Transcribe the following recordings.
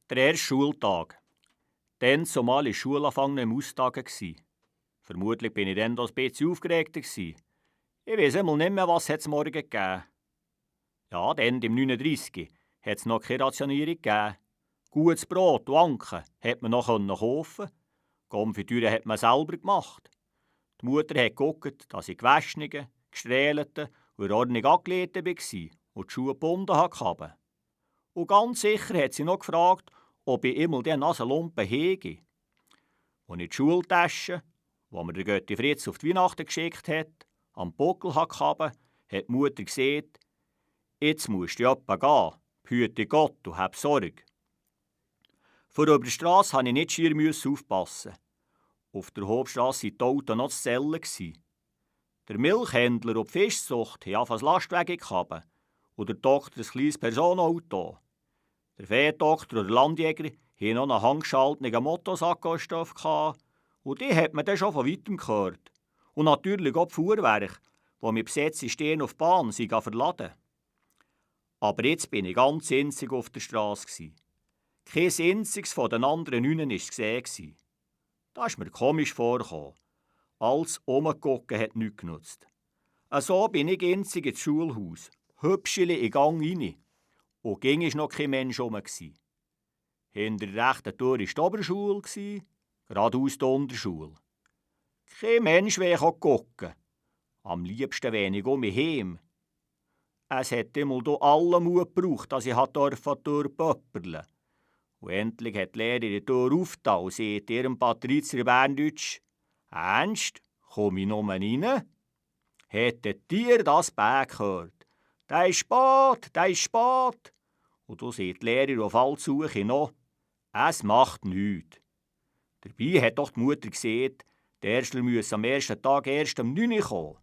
Der erste Schultag. Dann zumal war Schulanfang im Austagen. Vermutlich war ich dann ein bisschen aufgeregter. Ich weiss einmal nicht mehr, was es morgen gegeben. Ja, dann, im 39, hat es noch keine Rationierung gegeben. Gutes Brot und Anken konnte man noch kaufen. Konfitüre hat man selber gemacht. Die Mutter hat geguckt, dass ich gewaschen, gestrählt und in Ordnung angelegt war und die Schuhe gebunden hatte. Und ganz sicher hat sie noch gefragt, ob ich immer diese Nasenlumpen hege. Als ich die Schultasche, die mir der Götti Fritz auf die Weihnachten geschickt hat, am Buckel hatte, hat die Mutter gesagt, jetzt musst du etwa gehen, behüte Gott und hab Sorge. Vor über die Strasse musste ich nicht schier aufpassen. Auf der Hauptstrasse waren die Autos noch zu zählen. Der Milchhändler und die Fischzucht hatten anfangs Lastwagen gehabt und der Doktor ein kleines Personenauto. Der Viehdoktor und der Landjäger hatten noch einen handgeschalteten Motorsackerstoff und die hat man dann schon von weitem gehört. Und natürlich auch die Fuhrwerke, die mit besetzten Steinen auf die Bahn verladen. Aber jetzt war ich ganz einzig auf der Strasse. Kein einziges von den anderen 9 war zu sehen. Das ist mir komisch vorgekommen. Alles Umgucken hat nichts genutzt. So bin ich einzig ins Schulhaus, hübscheli in Gang rein. Und ging war noch kein Mensch herum. Hinter der rechten Tür war die Oberschule, geradeaus die Unterschule. Kein Mensch will gucken. Am liebsten wenig um mich heim. Es hat immer allen Mut gebraucht, dass ich an die Tür pöpperle. Und endlich hat die Lehrerin die Tür aufgetan und sagt ihrem Patrizia Berndeutsch: «Ernst, komme ich nur rein?» Hättet ihr das Bäg gehört? «Der ist spät, der ist spät!» Und du sagt die Lehrerin auf alle Suche noch: «Es macht nichts.» Dabei hat doch die Mutter gesagt, der Erstler müsse am ersten Tag erst um 9 Uhr kommen.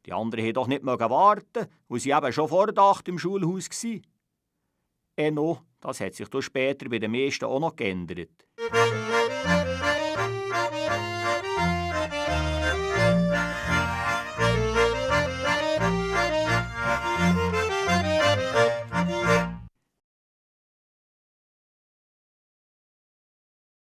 Die anderen mussten doch nicht warten, weil sie eben schon vor 8 im Schulhaus waren. Das hat sich später bei den meisten auch noch geändert.